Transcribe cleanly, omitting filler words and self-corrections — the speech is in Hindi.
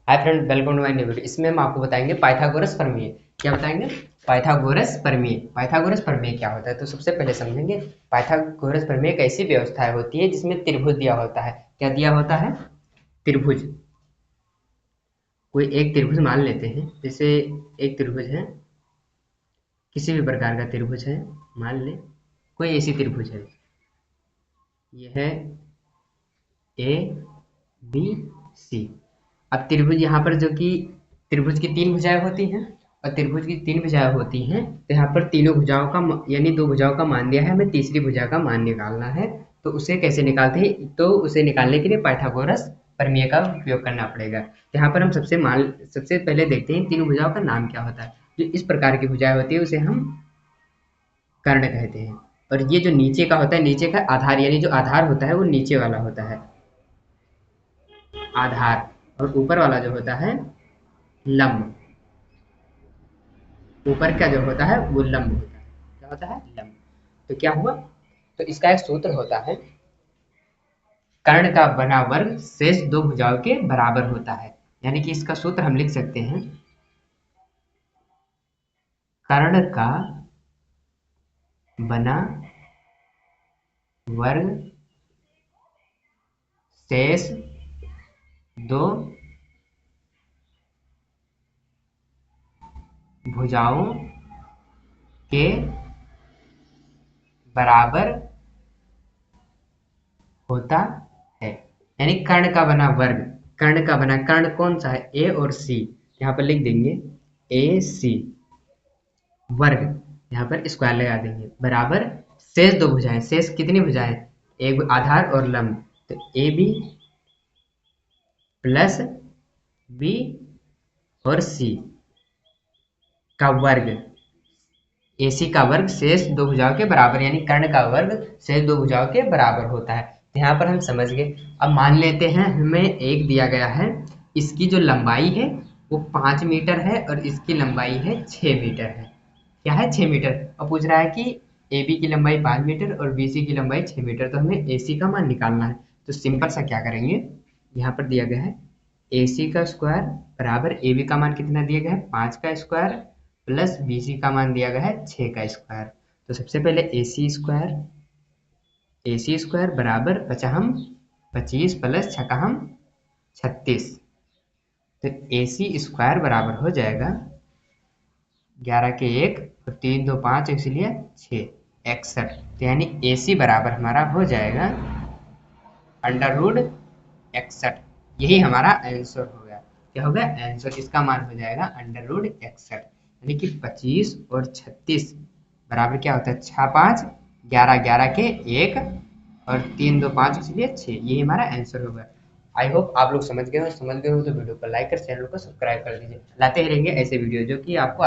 Hi friend, welcome to my new video. इसमें हम आपको बताएंगे पाइथागोरस प्रमेय। क्या बताएंगे? पाइथागोरस प्रमेय। पाइथागोरस प्रमेय क्या होता है, तो सबसे पहले समझेंगे पाइथागोरस प्रमेय एक ऐसी व्यवस्था होती है जिसमें त्रिभुज दिया होता है। क्या दिया होता है? त्रिभुज। कोई एक त्रिभुज मान लेते हैं, जैसे एक त्रिभुज है, किसी भी प्रकार का त्रिभुज है, मान ले कोई ऐसी त्रिभुज है, यह है ए बी सी। अब त्रिभुज यहाँ पर जो कि त्रिभुज की तीन भुजाएं होती हैं, और त्रिभुज की तीन भुजाएं होती हैं, तो यहाँ पर तीनों भुजाओं का यानी दो भुजाओं का मान दिया है, हमें तीसरी भुजा का मान निकालना है। तो उसे कैसे निकालते हैं? तो उसे निकालने के लिए पाइथागोरस प्रमेय का उपयोग करना पड़ेगा। तो यहाँ पर हम सबसे पहले देखते हैं तीनों भुजाओं का नाम क्या होता है। जो इस प्रकार की भुजाएं होती है उसे हम कर्ण कहते हैं। और ये जो नीचे का होता है, नीचे का आधार यानी जो आधार होता है वो नीचे वाला होता है, आधार। और ऊपर वाला जो होता है लंब। ऊपर का जो होता है वो लंब होता है। क्या होता है? लंब। तो क्या हुआ? तो इसका एक सूत्र होता है, कर्ण का बना वर्ग शेष दो भुजाओं के बराबर होता है। यानी कि इसका सूत्र हम लिख सकते हैं, कर्ण का बना वर्ग शेष दो भुजाओं के बराबर होता है। यानी कर्ण का बना वर्ग, कर्ण का बना, कर्ण कौन सा है? ए और सी। यहाँ पर लिख देंगे ए सी वर्ग, यहाँ पर स्क्वायर लगा देंगे, बराबर शेष दो भुजाएं। शेष कितनी भुजाएं? एक आधार और लंब। तो ए बी प्लस बी और सी का वर्ग, ए सी का वर्ग शेष दो भुजाओं के बराबर, यानी कर्ण का वर्ग शेष दो भुजाओं के बराबर होता है। तो यहाँ पर हम समझ गए। अब मान लेते हैं हमें एक दिया गया है, इसकी जो लंबाई है वो 5 मीटर है और इसकी लंबाई है 6 मीटर है। क्या है? 6 मीटर। और पूछ रहा है कि ए बी की लंबाई 5 मीटर और बी सी की लंबाई 6 मीटर, तो हमें ए सी का मान निकालना है। तो सिंपल सा क्या करेंगे, यहाँ पर दिया गया है ए सी का स्क्वायर बराबर ए बी का मान कितना दिया गया है? 5 का स्क्वायर प्लस बी सी का मान दिया गया है 6 का स्क्वायर। तो सबसे पहले ए सी स्क्वायर बराबर बचा हम 25 प्लस 6 का हम 36। तो ए सी स्क्वायर बराबर हो जाएगा 11 के 1 और 3 2 5, इसलिए 6, 61। तो यानी ए सी बराबर हमारा हो जाएगा अंडर रूट 61। यही हमारा आंसर हो गया। क्या हो गया? आंसर। इसका मान हो जाएगा अंडर रूट 61। यानी कि 25 और 36 बराबर क्या होता है? 6 5 11, 11 के 1 और 3 2 5, इसलिए 6। यही हमारा आंसर होगा। आई होप आप लोग समझ गए हो। तो वीडियो को लाइक कर, चैनल को सब्सक्राइब कर दीजिए। लाते ही रहेंगे ऐसे वीडियो जो कि आपको